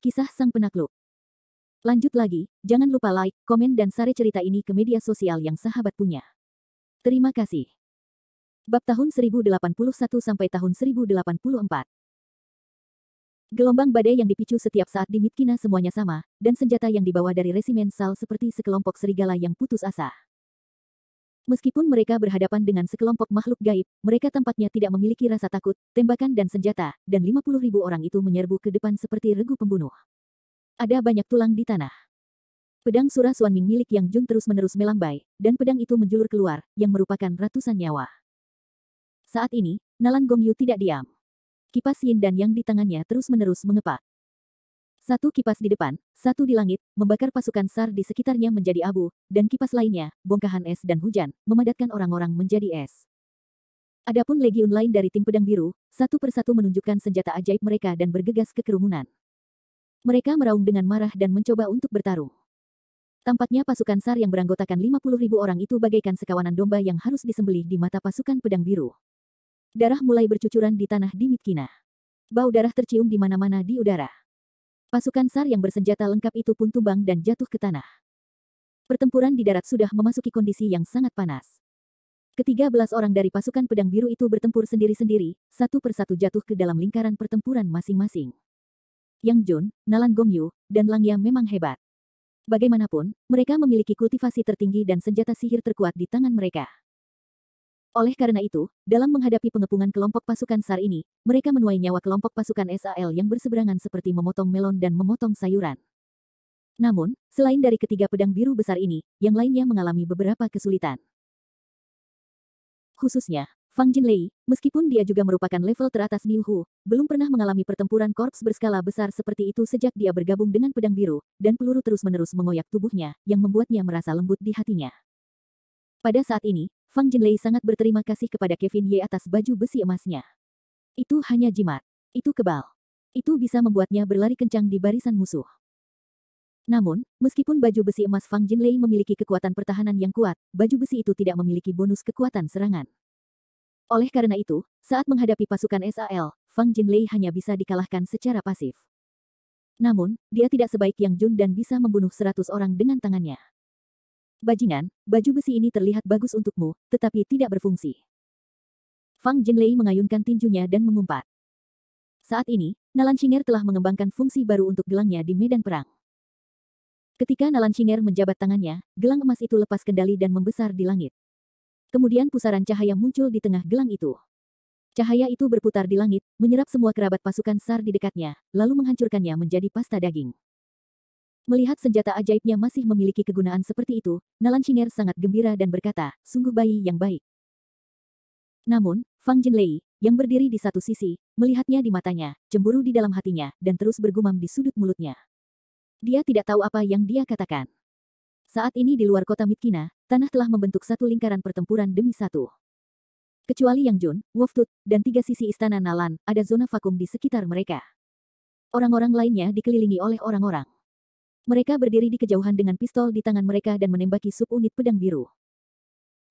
Kisah Sang Penakluk. Lanjut lagi, jangan lupa like, komen dan share cerita ini ke media sosial yang sahabat punya. Terima kasih. Bab tahun 1081 sampai tahun 1084. Gelombang badai yang dipicu setiap saat di Myitkyina semuanya sama, dan senjata yang dibawa dari resimen Sal seperti sekelompok serigala yang putus asa. Meskipun mereka berhadapan dengan sekelompok makhluk gaib, mereka tampaknya tidak memiliki rasa takut, tembakan dan senjata, dan 50.000 orang itu menyerbu ke depan seperti regu pembunuh. Ada banyak tulang di tanah. Pedang Surah Xuanming milik Yang Jun terus-menerus melambai, dan pedang itu menjulur keluar, yang merupakan ratusan nyawa. Saat ini, Nalan Gongyu tidak diam. Kipas Yin dan Yang di tangannya terus-menerus mengepak. Satu kipas di depan, satu di langit, membakar pasukan SAR di sekitarnya menjadi abu, dan kipas lainnya, bongkahan es dan hujan, memadatkan orang-orang menjadi es. Adapun legiun lain dari tim pedang biru, satu persatu menunjukkan senjata ajaib mereka dan bergegas ke kerumunan. Mereka meraung dengan marah dan mencoba untuk bertarung. Tampaknya pasukan SAR yang beranggotakan 50.000 orang itu bagaikan sekawanan domba yang harus disembelih di mata pasukan pedang biru. Darah mulai bercucuran di tanah di Myitkyina. Bau darah tercium di mana-mana di udara. Pasukan SAR yang bersenjata lengkap itu pun tumbang dan jatuh ke tanah. Pertempuran di darat sudah memasuki kondisi yang sangat panas. Ke-13 orang dari pasukan pedang biru itu bertempur sendiri-sendiri, satu persatu jatuh ke dalam lingkaran pertempuran masing-masing. Yang Jun, Nalan Gongyu, dan Langya memang hebat. Bagaimanapun, mereka memiliki kultivasi tertinggi dan senjata sihir terkuat di tangan mereka. Oleh karena itu, dalam menghadapi pengepungan kelompok pasukan SAR ini, mereka menuai nyawa kelompok pasukan SAL yang berseberangan seperti memotong melon dan memotong sayuran. Namun, selain dari ketiga pedang biru besar ini, yang lainnya mengalami beberapa kesulitan. Khususnya, Fang Jinlei, meskipun dia juga merupakan level teratas Niu Hu, belum pernah mengalami pertempuran korps berskala besar seperti itu sejak dia bergabung dengan pedang biru, dan peluru terus-menerus mengoyak tubuhnya, yang membuatnya merasa lembut di hatinya. Pada saat ini, Fang Jinlei sangat berterima kasih kepada Kevin Ye atas baju besi emasnya. Itu hanya jimat. Itu kebal. Itu bisa membuatnya berlari kencang di barisan musuh. Namun, meskipun baju besi emas Fang Jinlei memiliki kekuatan pertahanan yang kuat, baju besi itu tidak memiliki bonus kekuatan serangan. Oleh karena itu, saat menghadapi pasukan SAL, Fang Jinlei hanya bisa dikalahkan secara pasif. Namun, dia tidak sebaik Yang Jun dan bisa membunuh 100 orang dengan tangannya. Bajingan, baju besi ini terlihat bagus untukmu, tetapi tidak berfungsi. Fang Jinlei mengayunkan tinjunya dan mengumpat. Saat ini, Nalan Xinger telah mengembangkan fungsi baru untuk gelangnya di medan perang. Ketika Nalan Xinger menjabat tangannya, gelang emas itu lepas kendali dan membesar di langit. Kemudian pusaran cahaya muncul di tengah gelang itu. Cahaya itu berputar di langit, menyerap semua kerabat pasukan SAR di dekatnya, lalu menghancurkannya menjadi pasta daging. Melihat senjata ajaibnya masih memiliki kegunaan seperti itu, Nalan Xinger sangat gembira dan berkata, sungguh bayi yang baik. Namun, Fang Jinlei, yang berdiri di satu sisi, melihatnya di matanya, cemburu di dalam hatinya, dan terus bergumam di sudut mulutnya. Dia tidak tahu apa yang dia katakan. Saat ini di luar kota Myitkyina, tanah telah membentuk satu lingkaran pertempuran demi satu. Kecuali Yang Jun, Wolf Tooth, dan tiga sisi istana Nalan, ada zona vakum di sekitar mereka. Orang-orang lainnya dikelilingi oleh orang-orang. Mereka berdiri di kejauhan dengan pistol di tangan mereka dan menembaki subunit pedang biru.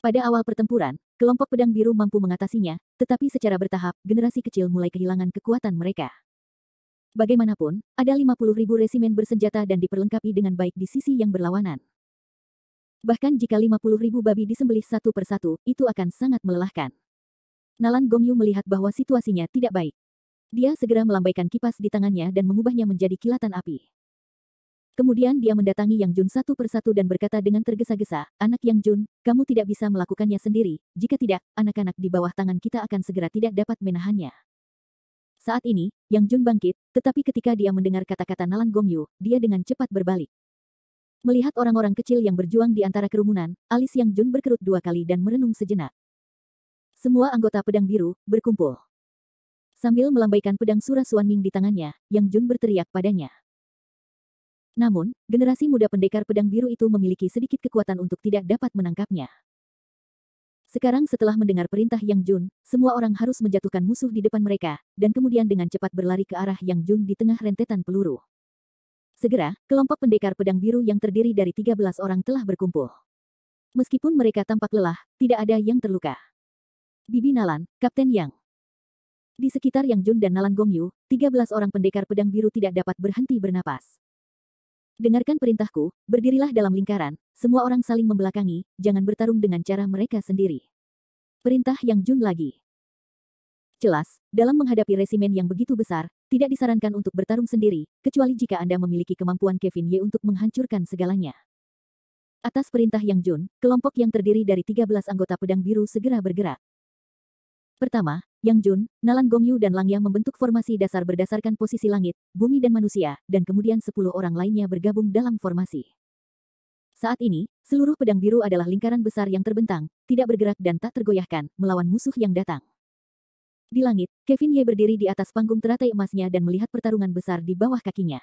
Pada awal pertempuran, kelompok pedang biru mampu mengatasinya, tetapi secara bertahap, generasi kecil mulai kehilangan kekuatan mereka. Bagaimanapun, ada 50.000 resimen bersenjata dan diperlengkapi dengan baik di sisi yang berlawanan. Bahkan jika 50.000 babi disembelih satu persatu, itu akan sangat melelahkan. Nalan Gongyu melihat bahwa situasinya tidak baik. Dia segera melambaikan kipas di tangannya dan mengubahnya menjadi kilatan api. Kemudian dia mendatangi Yang Jun satu persatu dan berkata dengan tergesa-gesa, anak Yang Jun, kamu tidak bisa melakukannya sendiri, jika tidak, anak-anak di bawah tangan kita akan segera tidak dapat menahannya. Saat ini, Yang Jun bangkit, tetapi ketika dia mendengar kata-kata Nalan Gongyu, dia dengan cepat berbalik. Melihat orang-orang kecil yang berjuang di antara kerumunan, alis Yang Jun berkerut dua kali dan merenung sejenak. Semua anggota pedang biru berkumpul. Sambil melambaikan pedang Surah Xuanming di tangannya, Yang Jun berteriak padanya. Namun, generasi muda pendekar pedang biru itu memiliki sedikit kekuatan untuk tidak dapat menangkapnya. Sekarang setelah mendengar perintah Yang Jun, semua orang harus menjatuhkan musuh di depan mereka, dan kemudian dengan cepat berlari ke arah Yang Jun di tengah rentetan peluru. Segera, kelompok pendekar pedang biru yang terdiri dari 13 orang telah berkumpul. Meskipun mereka tampak lelah, tidak ada yang terluka. Bibi Nalan, Kapten Yang. Di sekitar Yang Jun dan Nalan Gongyu, 13 orang pendekar pedang biru tidak dapat berhenti bernapas. Dengarkan perintahku, berdirilah dalam lingkaran, semua orang saling membelakangi, jangan bertarung dengan cara mereka sendiri. Perintah Yang Jun lagi. Jelas, dalam menghadapi resimen yang begitu besar, tidak disarankan untuk bertarung sendiri, kecuali jika Anda memiliki kemampuan Kevin Ye untuk menghancurkan segalanya. Atas perintah Yang Jun, kelompok yang terdiri dari 13 anggota pedang biru segera bergerak. Pertama, Yang Jun, Nalan Gongyu dan Lang Yang membentuk formasi dasar berdasarkan posisi langit, bumi dan manusia, dan kemudian 10 orang lainnya bergabung dalam formasi. Saat ini, seluruh pedang biru adalah lingkaran besar yang terbentang, tidak bergerak dan tak tergoyahkan, melawan musuh yang datang. Di langit, Kevin Ye berdiri di atas panggung teratai emasnya dan melihat pertarungan besar di bawah kakinya.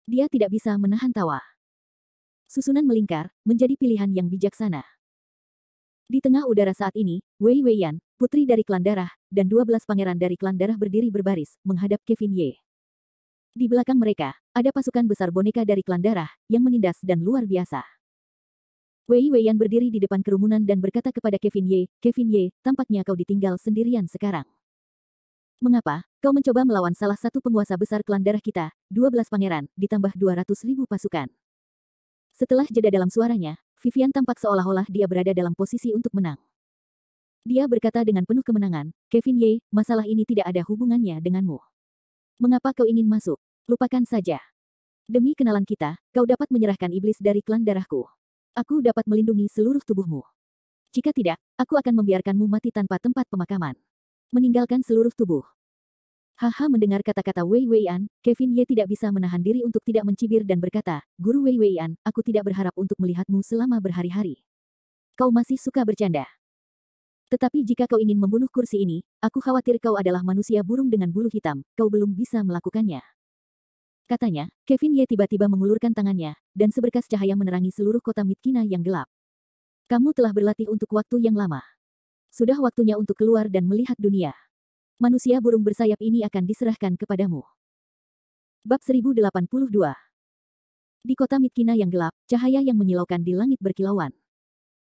Dia tidak bisa menahan tawa. Susunan melingkar, menjadi pilihan yang bijaksana. Di tengah udara saat ini, Wei Weiyan, putri dari klan darah, dan 12 pangeran dari klan darah berdiri berbaris, menghadap Kevin Ye. Di belakang mereka, ada pasukan besar boneka dari klan darah, yang menindas dan luar biasa. Wei Weiyan berdiri di depan kerumunan dan berkata kepada Kevin Ye, tampaknya kau ditinggal sendirian sekarang. Mengapa, kau mencoba melawan salah satu penguasa besar klan darah kita, 12 pangeran, ditambah 200.000 pasukan. Setelah jeda dalam suaranya, Vivian tampak seolah-olah dia berada dalam posisi untuk menang. Dia berkata dengan penuh kemenangan, Kevin Ye, masalah ini tidak ada hubungannya denganmu. Mengapa kau ingin masuk? Lupakan saja. Demi kenalan kita, kau dapat menyerahkan iblis dari klan darahku. Aku dapat melindungi seluruh tubuhmu. Jika tidak, aku akan membiarkanmu mati tanpa tempat pemakaman. Meninggalkan seluruh tubuh. Haha mendengar kata-kata Wei Weiyan, Kevin Ye tidak bisa menahan diri untuk tidak mencibir dan berkata, Guru Wei Weiyan, aku tidak berharap untuk melihatmu selama berhari-hari. Kau masih suka bercanda. Tetapi jika kau ingin membunuh kursi ini, aku khawatir kau adalah manusia burung dengan bulu hitam, kau belum bisa melakukannya. Katanya, Kevin Ye tiba-tiba mengulurkan tangannya, dan seberkas cahaya menerangi seluruh kota Mitkina yang gelap. Kamu telah berlatih untuk waktu yang lama. Sudah waktunya untuk keluar dan melihat dunia. Manusia burung bersayap ini akan diserahkan kepadamu. Bab 1082. Di kota Mitkina yang gelap, cahaya yang menyilaukan di langit berkilauan.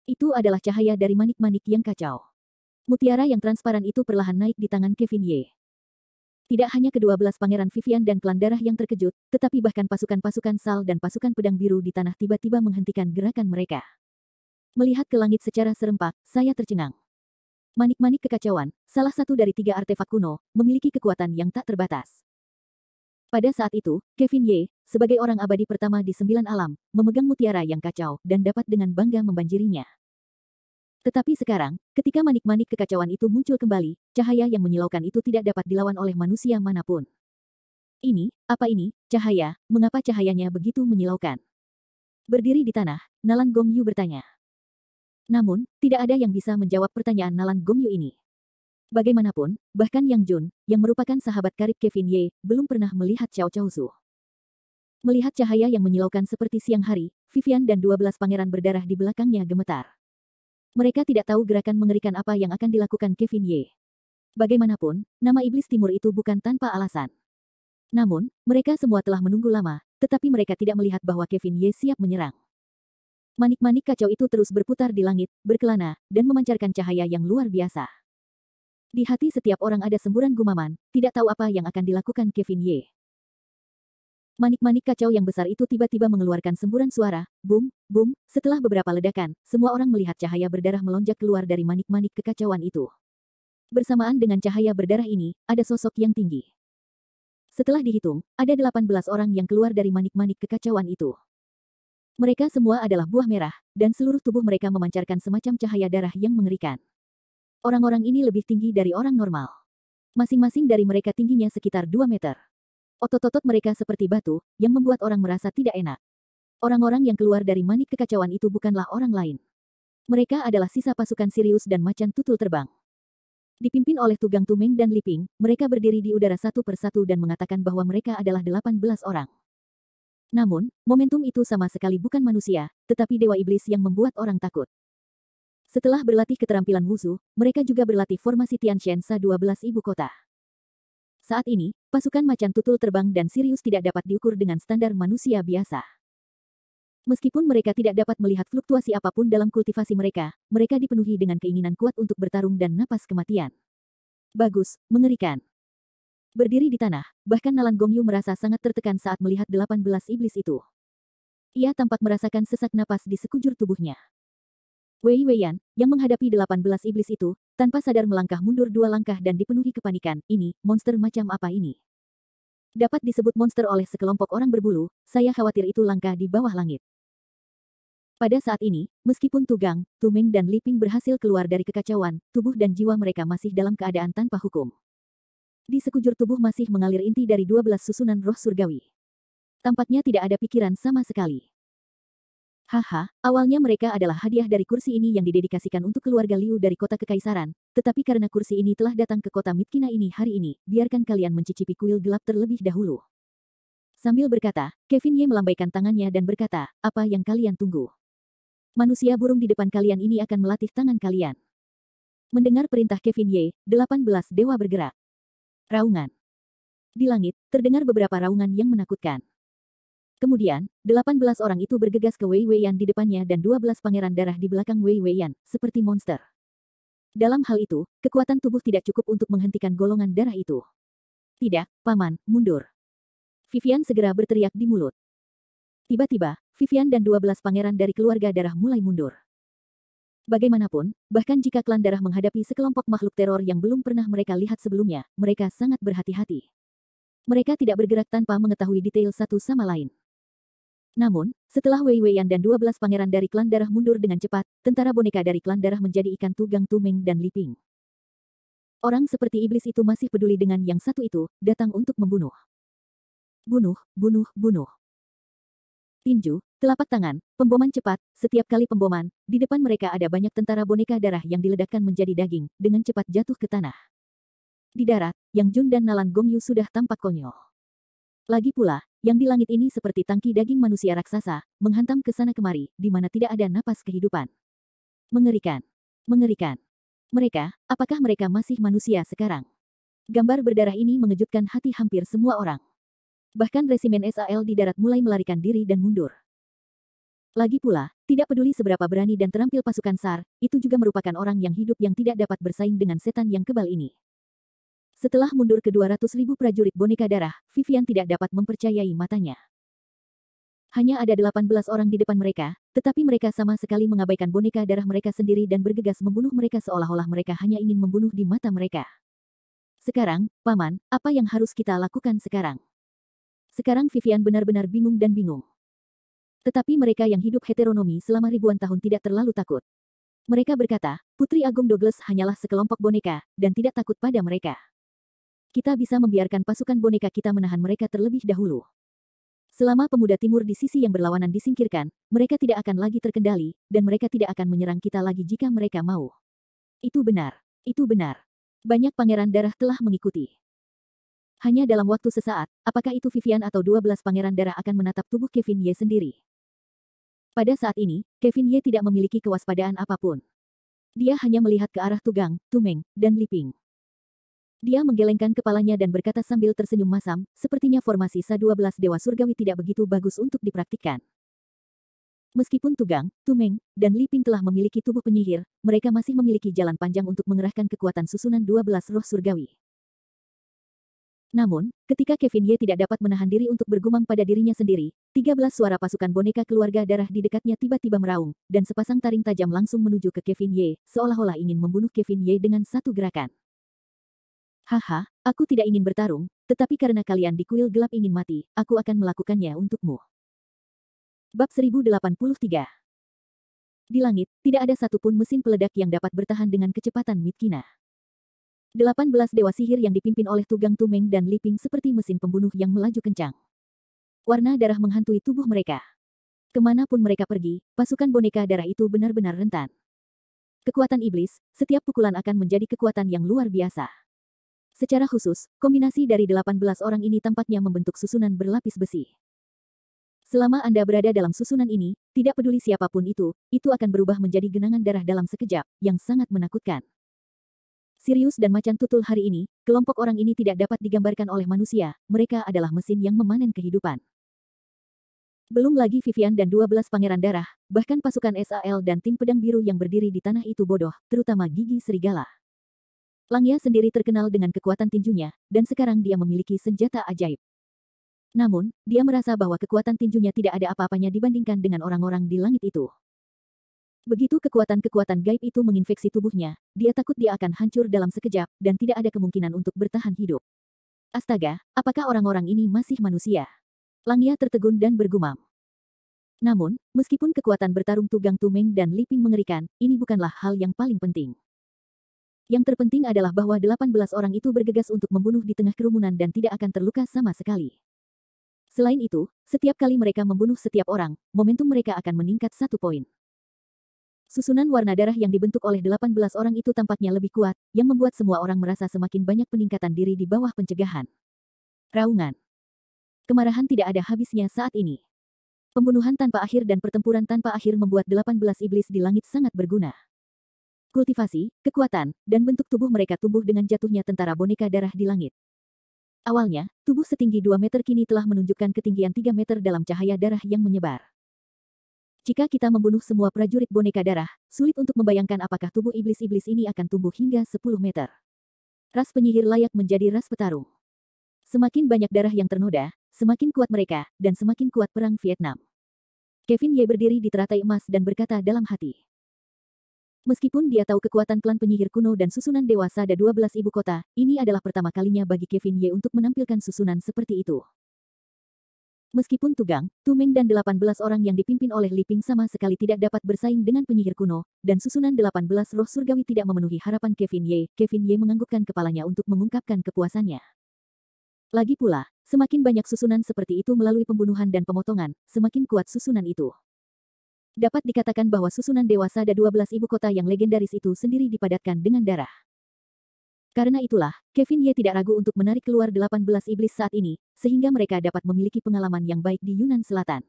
Itu adalah cahaya dari manik-manik yang kacau. Mutiara yang transparan itu perlahan naik di tangan Kevin Ye. Tidak hanya ke-12 pangeran Vivian dan klan darah yang terkejut, tetapi bahkan pasukan-pasukan Sal dan pasukan pedang biru di tanah tiba-tiba menghentikan gerakan mereka. Melihat ke langit secara serempak, saya tercengang. Manik-manik kekacauan, salah satu dari 3 artefak kuno, memiliki kekuatan yang tak terbatas. Pada saat itu, Kevin Ye, sebagai orang abadi pertama di 9 alam, memegang mutiara yang kacau dan dapat dengan bangga membanjirinya. Tetapi sekarang, ketika manik-manik kekacauan itu muncul kembali, cahaya yang menyilaukan itu tidak dapat dilawan oleh manusia manapun. Ini, apa ini, cahaya, mengapa cahayanya begitu menyilaukan? Berdiri di tanah, Nalan Gongyu bertanya. Namun, tidak ada yang bisa menjawab pertanyaan Nalan Gongyu ini. Bagaimanapun, bahkan Yang Jun, yang merupakan sahabat karib Kevin Ye, belum pernah melihat Xiao Chaozu. Melihat cahaya yang menyilaukan seperti siang hari, Vivian dan 12 pangeran berdarah di belakangnya gemetar. Mereka tidak tahu gerakan mengerikan apa yang akan dilakukan Kevin Ye. Bagaimanapun, nama iblis timur itu bukan tanpa alasan. Namun, mereka semua telah menunggu lama, tetapi mereka tidak melihat bahwa Kevin Ye siap menyerang. Manik-manik kacau itu terus berputar di langit, berkelana, dan memancarkan cahaya yang luar biasa. Di hati setiap orang ada semburan gumaman, tidak tahu apa yang akan dilakukan Kevin Ye. Manik-manik kacau yang besar itu tiba-tiba mengeluarkan semburan suara, boom, boom, setelah beberapa ledakan, semua orang melihat cahaya berdarah melonjak keluar dari manik-manik kekacauan itu. Bersamaan dengan cahaya berdarah ini, ada sosok yang tinggi. Setelah dihitung, ada 18 orang yang keluar dari manik-manik kekacauan itu. Mereka semua adalah buah merah, dan seluruh tubuh mereka memancarkan semacam cahaya darah yang mengerikan. Orang-orang ini lebih tinggi dari orang normal. Masing-masing dari mereka tingginya sekitar 2 meter. Otot-otot mereka seperti batu, yang membuat orang merasa tidak enak. Orang-orang yang keluar dari manik kekacauan itu bukanlah orang lain. Mereka adalah sisa pasukan Sirius dan macan tutul terbang. Dipimpin oleh Tugang Tumeng dan Liping, mereka berdiri di udara satu persatu dan mengatakan bahwa mereka adalah 18 orang. Namun, momentum itu sama sekali bukan manusia, tetapi dewa iblis yang membuat orang takut. Setelah berlatih keterampilan wushu, mereka juga berlatih formasi Tianshan Sa-12 ibu kota. Saat ini, pasukan macan tutul terbang dan Sirius tidak dapat diukur dengan standar manusia biasa. Meskipun mereka tidak dapat melihat fluktuasi apapun dalam kultivasi mereka, mereka dipenuhi dengan keinginan kuat untuk bertarung dan napas kematian. Bagus, mengerikan. Berdiri di tanah, bahkan Nalan Gongyu merasa sangat tertekan saat melihat 18 iblis itu. Ia tampak merasakan sesak napas di sekujur tubuhnya. Wei Weiyan, yang menghadapi 18 iblis itu, tanpa sadar melangkah mundur 2 langkah dan dipenuhi kepanikan. Ini, monster macam apa ini? Dapat disebut monster oleh sekelompok orang berbulu, saya khawatir itu langka di bawah langit. Pada saat ini, meskipun Tugang, Tumeng dan Liping berhasil keluar dari kekacauan, tubuh dan jiwa mereka masih dalam keadaan tanpa hukum. Di sekujur tubuh masih mengalir inti dari 12 susunan roh surgawi. Tampaknya tidak ada pikiran sama sekali. Haha, awalnya mereka adalah hadiah dari kursi ini yang didedikasikan untuk keluarga Liu dari kota kekaisaran, tetapi karena kursi ini telah datang ke kota Mitkina ini hari ini, biarkan kalian mencicipi kuil gelap terlebih dahulu. Sambil berkata, Kevin Ye melambaikan tangannya dan berkata, apa yang kalian tunggu? Manusia burung di depan kalian ini akan melatih tangan kalian. Mendengar perintah Kevin Ye, 18 dewa bergerak. Raungan. Di langit, terdengar beberapa raungan yang menakutkan. Kemudian, 18 orang itu bergegas ke Wei Weiyan di depannya dan 12 pangeran darah di belakang Wei Weiyan, seperti monster. Dalam hal itu, kekuatan tubuh tidak cukup untuk menghentikan golongan darah itu. Tidak, Paman, mundur. Vivian segera berteriak di mulut. Tiba-tiba, Vivian dan 12 pangeran dari keluarga darah mulai mundur. Bagaimanapun, bahkan jika klan darah menghadapi sekelompok makhluk teror yang belum pernah mereka lihat sebelumnya, mereka sangat berhati-hati. Mereka tidak bergerak tanpa mengetahui detail satu sama lain. Namun, setelah Wei Weiyan dan 12 pangeran dari klan darah mundur dengan cepat, tentara boneka dari klan darah menjadi ikan Tugang, Tumeng dan Liping. Orang seperti iblis itu masih peduli dengan yang satu itu, datang untuk membunuh. Bunuh, bunuh, bunuh. Tinju, telapak tangan, pemboman cepat, setiap kali pemboman, di depan mereka ada banyak tentara boneka darah yang diledakkan menjadi daging, dengan cepat jatuh ke tanah. Di darat, Yang Jun dan Nalan Gongyu sudah tampak konyol. Lagi pula, yang di langit ini seperti tangki daging manusia raksasa, menghantam ke sana kemari, di mana tidak ada napas kehidupan. Mengerikan. Mengerikan. Mereka, apakah mereka masih manusia sekarang? Gambar berdarah ini mengejutkan hati hampir semua orang. Bahkan resimen SAL di darat mulai melarikan diri dan mundur. Lagi pula, tidak peduli seberapa berani dan terampil pasukan SAR, itu juga merupakan orang yang hidup yang tidak dapat bersaing dengan setan yang kebal ini. Setelah mundur ke 200.000 prajurit boneka darah, Vivian tidak dapat mempercayai matanya. Hanya ada 18 orang di depan mereka, tetapi mereka sama sekali mengabaikan boneka darah mereka sendiri dan bergegas membunuh mereka seolah-olah mereka hanya ingin membunuh di mata mereka. Sekarang, Paman, apa yang harus kita lakukan sekarang? Sekarang Vivian benar-benar bingung dan bingung. Tetapi mereka yang hidup heteronomi selama ribuan tahun tidak terlalu takut. Mereka berkata, Putri Agung Douglas hanyalah sekelompok boneka, dan tidak takut pada mereka. Kita bisa membiarkan pasukan boneka kita menahan mereka terlebih dahulu. Selama pemuda timur di sisi yang berlawanan disingkirkan, mereka tidak akan lagi terkendali, dan mereka tidak akan menyerang kita lagi jika mereka mau. Itu benar. Itu benar. Banyak pangeran darah telah mengikuti. Hanya dalam waktu sesaat, apakah itu Vivian atau 12 pangeran darah akan menatap tubuh Kevin Ye sendiri? Pada saat ini, Kevin Ye tidak memiliki kewaspadaan apapun. Dia hanya melihat ke arah Tugang, Tumeng, dan Liping. Dia menggelengkan kepalanya dan berkata sambil tersenyum masam, sepertinya formasi Sa-12 Dewa Surgawi tidak begitu bagus untuk dipraktikkan. Meskipun Tugang, Tumeng, dan Liping telah memiliki tubuh penyihir, mereka masih memiliki jalan panjang untuk mengerahkan kekuatan susunan 12 roh surgawi. Namun, ketika Kevin Ye tidak dapat menahan diri untuk bergumam pada dirinya sendiri, 13 suara pasukan boneka keluarga darah di dekatnya tiba-tiba meraung, dan sepasang taring tajam langsung menuju ke Kevin Ye, seolah-olah ingin membunuh Kevin Ye dengan satu gerakan. Haha, aku tidak ingin bertarung, tetapi karena kalian di kuil gelap ingin mati, aku akan melakukannya untukmu. Bab 1083. Di langit, tidak ada satupun mesin peledak yang dapat bertahan dengan kecepatan Mitkina. 18 dewa sihir yang dipimpin oleh Tugang, Tumeng dan Liping seperti mesin pembunuh yang melaju kencang. Warna darah menghantui tubuh mereka. Kemanapun mereka pergi, pasukan boneka darah itu benar-benar rentan. Kekuatan iblis, setiap pukulan akan menjadi kekuatan yang luar biasa. Secara khusus, kombinasi dari 18 orang ini tampaknya membentuk susunan berlapis besi. Selama Anda berada dalam susunan ini, tidak peduli siapapun itu akan berubah menjadi genangan darah dalam sekejap, yang sangat menakutkan. Sirius dan macan tutul hari ini, kelompok orang ini tidak dapat digambarkan oleh manusia, mereka adalah mesin yang memanen kehidupan. Belum lagi Vivian dan 12 pangeran darah, bahkan pasukan SAL dan tim pedang biru yang berdiri di tanah itu bodoh, terutama gigi serigala. Langya sendiri terkenal dengan kekuatan tinjunya, dan sekarang dia memiliki senjata ajaib. Namun, dia merasa bahwa kekuatan tinjunya tidak ada apa-apanya dibandingkan dengan orang-orang di langit itu. Begitu kekuatan-kekuatan gaib itu menginfeksi tubuhnya, dia takut dia akan hancur dalam sekejap, dan tidak ada kemungkinan untuk bertahan hidup. Astaga, apakah orang-orang ini masih manusia? Langya tertegun dan bergumam. Namun, meskipun kekuatan bertarung Tugang Tumeng dan Li Ping mengerikan, ini bukanlah hal yang paling penting. Yang terpenting adalah bahwa 18 orang itu bergegas untuk membunuh di tengah kerumunan dan tidak akan terluka sama sekali. Selain itu, setiap kali mereka membunuh setiap orang, momentum mereka akan meningkat 1 poin. Susunan warna darah yang dibentuk oleh 18 orang itu tampaknya lebih kuat, yang membuat semua orang merasa semakin banyak peningkatan diri di bawah pencegahan. Raungan. Kemarahan tidak ada habisnya saat ini. Pembunuhan tanpa akhir dan pertempuran tanpa akhir membuat 18 iblis di langit sangat berguna. Kultivasi, kekuatan, dan bentuk tubuh mereka tumbuh dengan jatuhnya tentara boneka darah di langit. Awalnya, tubuh setinggi 2 meter kini telah menunjukkan ketinggian 3 meter dalam cahaya darah yang menyebar. Jika kita membunuh semua prajurit boneka darah, sulit untuk membayangkan apakah tubuh iblis-iblis ini akan tumbuh hingga 10 meter. Ras penyihir layak menjadi ras petarung. Semakin banyak darah yang ternoda, semakin kuat mereka, dan semakin kuat perang Vietnam. Kevin Ye berdiri di teratai emas dan berkata dalam hati. Meskipun dia tahu kekuatan klan penyihir kuno dan susunan Dewa Sada 12 ibu kota, ini adalah pertama kalinya bagi Kevin Ye untuk menampilkan susunan seperti itu. Meskipun Tugang, Tumeng dan 18 orang yang dipimpin oleh Li Ping sama sekali tidak dapat bersaing dengan penyihir kuno, dan susunan 18 roh surgawi tidak memenuhi harapan Kevin Ye menganggukkan kepalanya untuk mengungkapkan kepuasannya. Lagi pula, semakin banyak susunan seperti itu melalui pembunuhan dan pemotongan, semakin kuat susunan itu. Dapat dikatakan bahwa susunan Dewa Sada 12 ibu kota yang legendaris itu sendiri dipadatkan dengan darah. Karena itulah, Kevin Ye tidak ragu untuk menarik keluar 18 iblis saat ini, sehingga mereka dapat memiliki pengalaman yang baik di Yunan Selatan.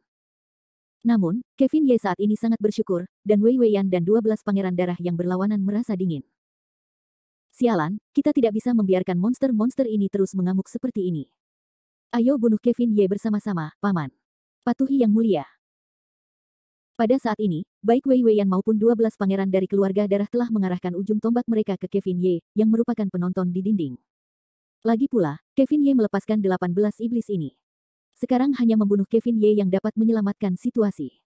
Namun, Kevin Ye saat ini sangat bersyukur, dan Wei Weiyan dan 12 pangeran darah yang berlawanan merasa dingin. Sialan, kita tidak bisa membiarkan monster-monster ini terus mengamuk seperti ini. Ayo bunuh Kevin Ye bersama-sama, Paman. Patuhi yang mulia. Pada saat ini, baik Wei Weiyan maupun 12 pangeran dari keluarga darah telah mengarahkan ujung tombak mereka ke Kevin Ye, yang merupakan penonton di dinding. Lagi pula, Kevin Ye melepaskan 18 iblis ini. Sekarang hanya membunuh Kevin Ye yang dapat menyelamatkan situasi.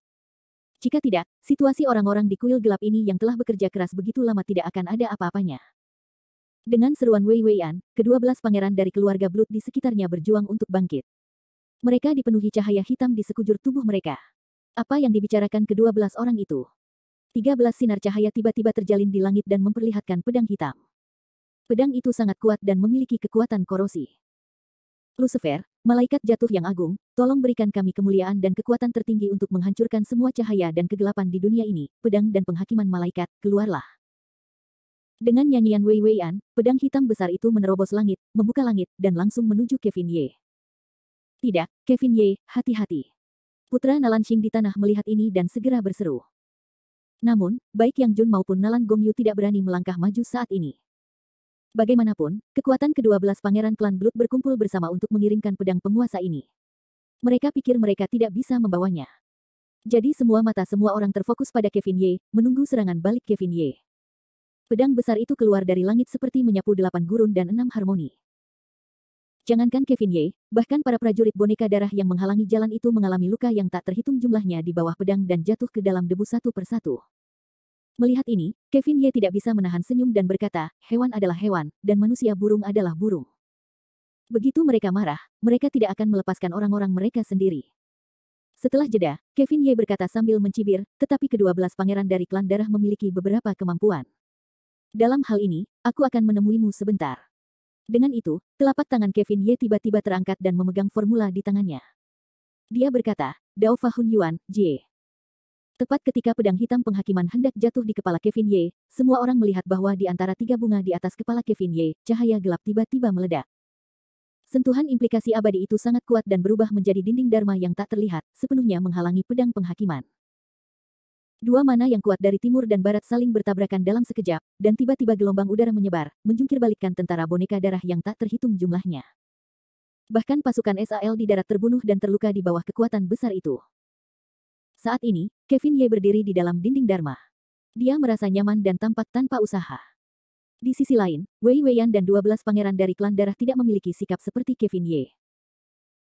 Jika tidak, situasi orang-orang di kuil gelap ini yang telah bekerja keras begitu lama tidak akan ada apa-apanya. Dengan seruan Wei Weiyan, ke-12 pangeran dari keluarga Blood di sekitarnya berjuang untuk bangkit. Mereka dipenuhi cahaya hitam di sekujur tubuh mereka. Apa yang dibicarakan ke-12 orang itu? 13 sinar cahaya tiba-tiba terjalin di langit dan memperlihatkan pedang hitam. Pedang itu sangat kuat dan memiliki kekuatan korosi. Lucifer, malaikat jatuh yang agung, tolong berikan kami kemuliaan dan kekuatan tertinggi untuk menghancurkan semua cahaya dan kegelapan di dunia ini, pedang dan penghakiman malaikat, keluarlah. Dengan nyanyian Wei Weiyan, pedang hitam besar itu menerobos langit, membuka langit, dan langsung menuju Kevin Ye. Tidak, Kevin Ye, hati-hati. Putra Nalan Xing di tanah melihat ini dan segera berseru. Namun, baik Yang Jun maupun Nalan Gongyu tidak berani melangkah maju saat ini. Bagaimanapun, kekuatan ke-12 pangeran klan Blood berkumpul bersama untuk mengirimkan pedang penguasa ini. Mereka pikir mereka tidak bisa membawanya. Jadi semua mata semua orang terfokus pada Kevin Ye, menunggu serangan balik Kevin Ye. Pedang besar itu keluar dari langit seperti menyapu 8 gurun dan 6 harmoni. Jangankan Kevin Ye, bahkan para prajurit boneka darah yang menghalangi jalan itu mengalami luka yang tak terhitung jumlahnya di bawah pedang dan jatuh ke dalam debu satu persatu. Melihat ini, Kevin Ye tidak bisa menahan senyum dan berkata, hewan adalah hewan, dan manusia burung adalah burung. Begitu mereka marah, mereka tidak akan melepaskan orang-orang mereka sendiri. Setelah jeda, Kevin Ye berkata sambil mencibir, tetapi ke-12 pangeran dari klan darah memiliki beberapa kemampuan. Dalam hal ini, aku akan menemuimu sebentar. Dengan itu, telapak tangan Kevin Ye tiba-tiba terangkat dan memegang formula di tangannya. Dia berkata, Dao Fa Hun Yuan, Jie. Tepat ketika pedang hitam penghakiman hendak jatuh di kepala Kevin Ye, semua orang melihat bahwa di antara 3 bunga di atas kepala Kevin Ye, cahaya gelap tiba-tiba meledak. Sentuhan implikasi abadi itu sangat kuat dan berubah menjadi dinding dharma yang tak terlihat, sepenuhnya menghalangi pedang penghakiman. Dua mana yang kuat dari timur dan barat saling bertabrakan dalam sekejap, dan tiba-tiba gelombang udara menyebar, menjungkirbalikkan tentara boneka darah yang tak terhitung jumlahnya. Bahkan pasukan SAL di darat terbunuh dan terluka di bawah kekuatan besar itu. Saat ini, Kevin Ye berdiri di dalam dinding dharma. Dia merasa nyaman dan tampak tanpa usaha. Di sisi lain, Wei Weiyan dan 12 pangeran dari klan darah tidak memiliki sikap seperti Kevin Ye.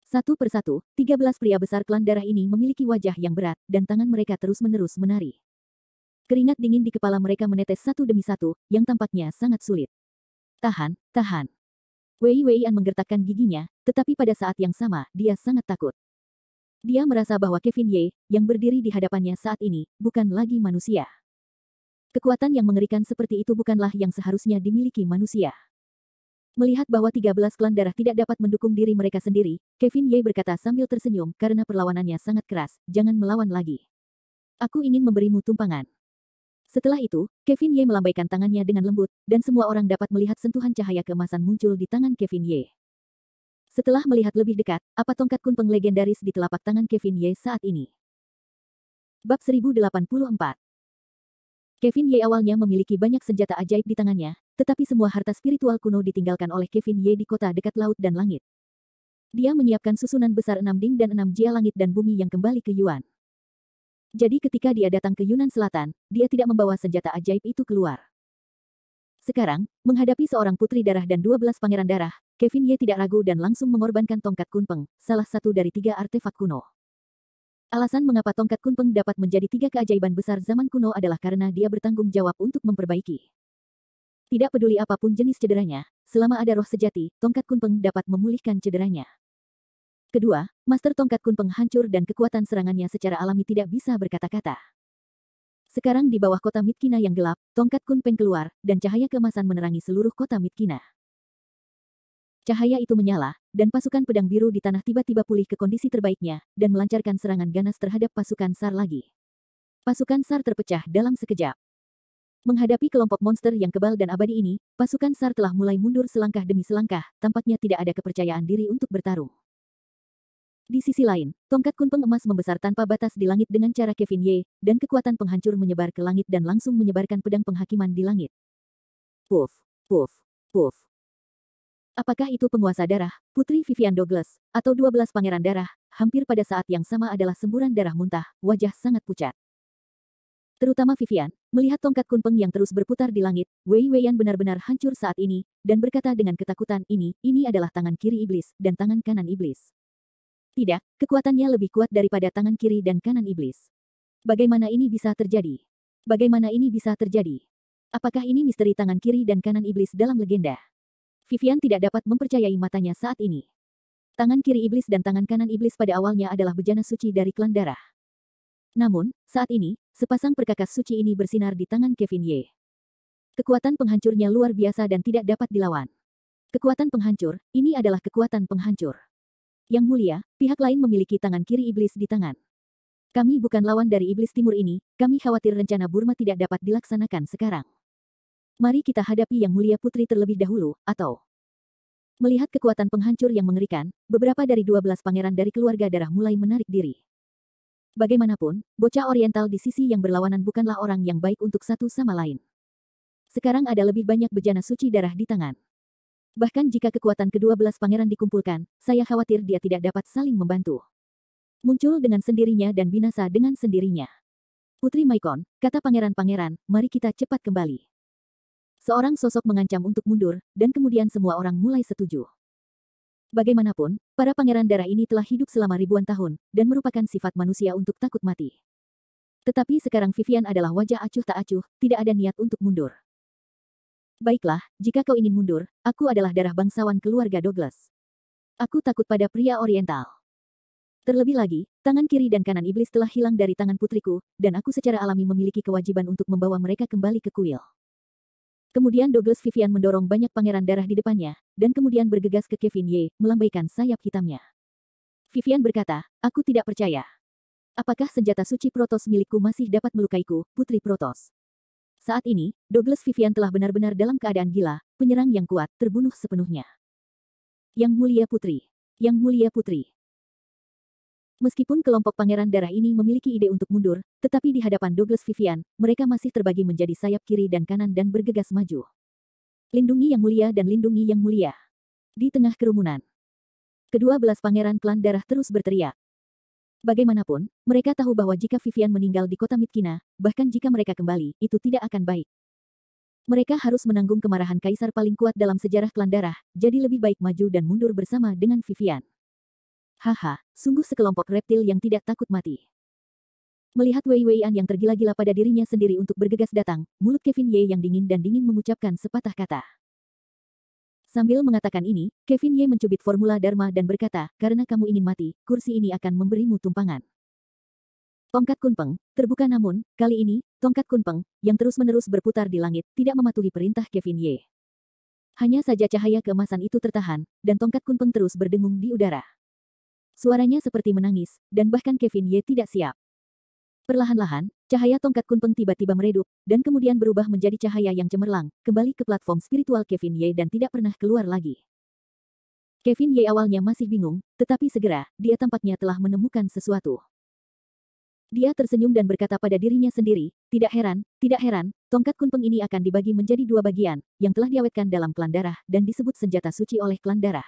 Satu persatu, 13 pria besar klan darah ini memiliki wajah yang berat, dan tangan mereka terus-menerus menari. Keringat dingin di kepala mereka menetes satu demi satu, yang tampaknya sangat sulit. Tahan, tahan. Wei Weiyan menggertakkan giginya, tetapi pada saat yang sama, dia sangat takut. Dia merasa bahwa Kevin Ye, yang berdiri di hadapannya saat ini, bukan lagi manusia. Kekuatan yang mengerikan seperti itu bukanlah yang seharusnya dimiliki manusia. Melihat bahwa 13 klan darah tidak dapat mendukung diri mereka sendiri, Kevin Ye berkata sambil tersenyum karena perlawanannya sangat keras, jangan melawan lagi. Aku ingin memberimu tumpangan. Setelah itu, Kevin Ye melambaikan tangannya dengan lembut, dan semua orang dapat melihat sentuhan cahaya keemasan muncul di tangan Kevin Ye. Setelah melihat lebih dekat, apa tongkat kunpeng legendaris di telapak tangan Kevin Ye saat ini? Bab 1084. Kevin Ye awalnya memiliki banyak senjata ajaib di tangannya, tetapi semua harta spiritual kuno ditinggalkan oleh Kevin Ye di kota dekat laut dan langit. Dia menyiapkan susunan besar 6 Ding dan 6 Jia langit dan bumi yang kembali ke Yuan. Jadi ketika dia datang ke Yunan Selatan, dia tidak membawa senjata ajaib itu keluar. Sekarang, menghadapi seorang putri darah dan 12 pangeran darah, Kevin Ye tidak ragu dan langsung mengorbankan tongkat kunpeng, salah satu dari 3 artefak kuno. Alasan mengapa tongkat kunpeng dapat menjadi 3 keajaiban besar zaman kuno adalah karena dia bertanggung jawab untuk memperbaiki. Tidak peduli apapun jenis cederanya, selama ada roh sejati, tongkat kunpeng dapat memulihkan cederanya. Kedua, master tongkat kunpeng hancur dan kekuatan serangannya secara alami tidak bisa berkata-kata. Sekarang di bawah kota Mitkina yang gelap, tongkat kunpeng keluar, dan cahaya keemasan menerangi seluruh kota Mitkina. Cahaya itu menyala, dan pasukan pedang biru di tanah tiba-tiba pulih ke kondisi terbaiknya, dan melancarkan serangan ganas terhadap pasukan SAR lagi. Pasukan SAR terpecah dalam sekejap. Menghadapi kelompok monster yang kebal dan abadi ini, pasukan SAR telah mulai mundur selangkah demi selangkah, tampaknya tidak ada kepercayaan diri untuk bertarung. Di sisi lain, tongkat kunpeng emas membesar tanpa batas di langit dengan cara Kevin Ye, dan kekuatan penghancur menyebar ke langit dan langsung menyebarkan pedang penghakiman di langit. Puff, puff, puff. Apakah itu penguasa darah, Putri Vivian Douglas, atau 12 pangeran darah, hampir pada saat yang sama adalah semburan darah muntah, wajah sangat pucat. Terutama Vivian, melihat tongkat kunpeng yang terus berputar di langit, Wei Weiyan benar-benar hancur saat ini, dan berkata dengan ketakutan ini adalah tangan kiri iblis, dan tangan kanan iblis. Tidak, kekuatannya lebih kuat daripada tangan kiri dan kanan iblis. Bagaimana ini bisa terjadi? Bagaimana ini bisa terjadi? Apakah ini misteri tangan kiri dan kanan iblis dalam legenda? Vivian tidak dapat mempercayai matanya saat ini. Tangan kiri iblis dan tangan kanan iblis pada awalnya adalah bejana suci dari klan darah. Namun, saat ini, sepasang perkakas suci ini bersinar di tangan Kevin Ye. Kekuatan penghancurnya luar biasa dan tidak dapat dilawan. Kekuatan penghancur, ini adalah kekuatan penghancur. Yang mulia, pihak lain memiliki tangan kiri iblis di tangan. Kami bukan lawan dari iblis timur ini, kami khawatir rencana Burma tidak dapat dilaksanakan sekarang. Mari kita hadapi Yang Mulia Putri terlebih dahulu, atau... Melihat kekuatan penghancur yang mengerikan, beberapa dari 12 pangeran dari keluarga darah mulai menarik diri. Bagaimanapun, bocah oriental di sisi yang berlawanan bukanlah orang yang baik untuk satu sama lain. Sekarang ada lebih banyak bejana suci darah di tangan. Bahkan jika kekuatan ke-12 pangeran dikumpulkan, saya khawatir dia tidak dapat saling membantu. Muncul dengan sendirinya dan binasa dengan sendirinya. Putri Maikon, kata pangeran-pangeran, mari kita cepat kembali. Seorang sosok mengancam untuk mundur, dan kemudian semua orang mulai setuju. Bagaimanapun, para pangeran darah ini telah hidup selama ribuan tahun, dan merupakan sifat manusia untuk takut mati. Tetapi sekarang Vivian adalah wajah acuh tak acuh, tidak ada niat untuk mundur. Baiklah, jika kau ingin mundur, aku adalah darah bangsawan keluarga Douglas. Aku takut pada pria oriental. Terlebih lagi, tangan kiri dan kanan iblis telah hilang dari tangan putriku, dan aku secara alami memiliki kewajiban untuk membawa mereka kembali ke kuil. Kemudian Douglas Vivian mendorong banyak pangeran darah di depannya, dan kemudian bergegas ke Kevin Ye, melambaikan sayap hitamnya. Vivian berkata, aku tidak percaya. Apakah senjata suci Protos milikku masih dapat melukaiku, Putri Protos? Saat ini, Douglas Vivian telah benar-benar dalam keadaan gila, penyerang yang kuat, terbunuh sepenuhnya. Yang Mulia Putri. Yang Mulia Putri. Meskipun kelompok pangeran darah ini memiliki ide untuk mundur, tetapi di hadapan Douglas Vivian, mereka masih terbagi menjadi sayap kiri dan kanan dan bergegas maju. Lindungi Yang Mulia dan lindungi Yang Mulia. Di tengah kerumunan, ke-12 pangeran klan darah terus berteriak. Bagaimanapun, mereka tahu bahwa jika Vivian meninggal di kota Mitkina, bahkan jika mereka kembali, itu tidak akan baik. Mereka harus menanggung kemarahan kaisar paling kuat dalam sejarah klan darah, jadi lebih baik maju dan mundur bersama dengan Vivian. Haha, sungguh sekelompok reptil yang tidak takut mati. Melihat Wei Weian yang tergila-gila pada dirinya sendiri untuk bergegas datang, mulut Kevin Ye yang dingin dan dingin mengucapkan sepatah kata. Sambil mengatakan ini, Kevin Ye mencubit formula Dharma dan berkata, karena kamu ingin mati, kursi ini akan memberimu tumpangan. Tongkat Kunpeng, terbuka namun, kali ini, tongkat Kunpeng, yang terus-menerus berputar di langit, tidak mematuhi perintah Kevin Ye. Hanya saja cahaya keemasan itu tertahan, dan tongkat Kunpeng terus berdengung di udara. Suaranya seperti menangis, dan bahkan Kevin Ye tidak siap. Perlahan-lahan, cahaya tongkat Kunpeng tiba-tiba meredup, dan kemudian berubah menjadi cahaya yang cemerlang, kembali ke platform spiritual Kevin Ye dan tidak pernah keluar lagi. Kevin Ye awalnya masih bingung, tetapi segera, dia tampaknya telah menemukan sesuatu. Dia tersenyum dan berkata pada dirinya sendiri, tidak heran, tongkat Kunpeng ini akan dibagi menjadi dua bagian, yang telah diawetkan dalam klan darah, dan disebut senjata suci oleh klan darah.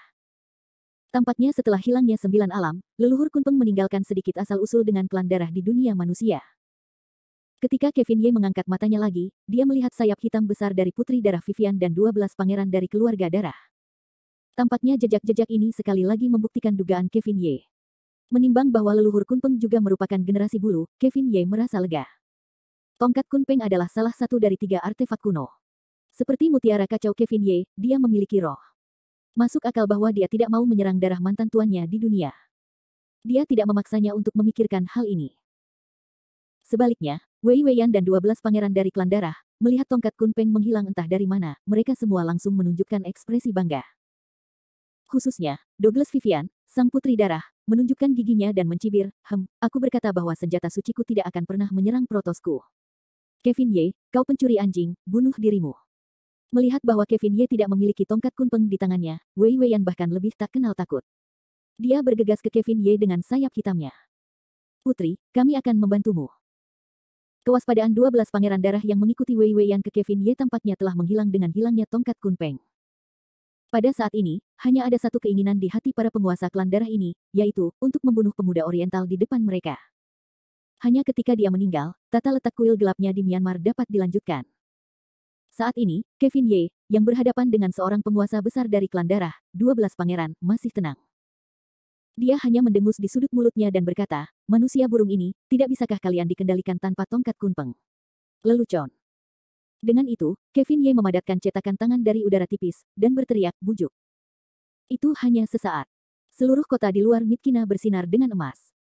Tampaknya setelah hilangnya 9 alam, leluhur Kunpeng meninggalkan sedikit asal-usul dengan klan darah di dunia manusia. Ketika Kevin Ye mengangkat matanya lagi, dia melihat sayap hitam besar dari putri darah Vivian dan 12 pangeran dari keluarga darah. Tampaknya jejak-jejak ini sekali lagi membuktikan dugaan Kevin Ye. Menimbang bahwa leluhur Kunpeng juga merupakan generasi bulu, Kevin Ye merasa lega. Tongkat Kunpeng adalah salah satu dari 3 artefak kuno. Seperti mutiara kacau Kevin Ye, dia memiliki roh. Masuk akal bahwa dia tidak mau menyerang darah mantan tuannya di dunia. Dia tidak memaksanya untuk memikirkan hal ini. Sebaliknya, Wei Weian dan 12 pangeran dari klan darah, melihat tongkat Kunpeng menghilang entah dari mana, mereka semua langsung menunjukkan ekspresi bangga. Khususnya, Douglas Vivian, sang putri darah, menunjukkan giginya dan mencibir, aku berkata bahwa senjata suciku tidak akan pernah menyerang protosku. Kevin Ye, kau pencuri anjing, bunuh dirimu. Melihat bahwa Kevin Ye tidak memiliki tongkat Kunpeng di tangannya, Wei Weian bahkan lebih tak kenal takut. Dia bergegas ke Kevin Ye dengan sayap hitamnya. Putri, kami akan membantumu. Kewaspadaan 12 pangeran darah yang mengikuti Wei Weian ke Kevin Ye tampaknya telah menghilang dengan hilangnya tongkat Kunpeng. Pada saat ini, hanya ada satu keinginan di hati para penguasa klan darah ini, yaitu, untuk membunuh pemuda oriental di depan mereka. Hanya ketika dia meninggal, tata letak kuil gelapnya di Myanmar dapat dilanjutkan. Saat ini, Kevin Ye, yang berhadapan dengan seorang penguasa besar dari klan darah, 12 pangeran, masih tenang. Dia hanya mendengus di sudut mulutnya dan berkata, manusia burung ini, tidak bisakah kalian dikendalikan tanpa tongkat Kunpeng? Lelucon. Dengan itu, Kevin Ye memadatkan cetakan tangan dari udara tipis, dan berteriak, bujuk. Itu hanya sesaat. Seluruh kota di luar Mythkina bersinar dengan emas.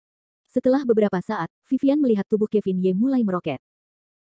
Setelah beberapa saat, Vivian melihat tubuh Kevin Ye mulai meroket.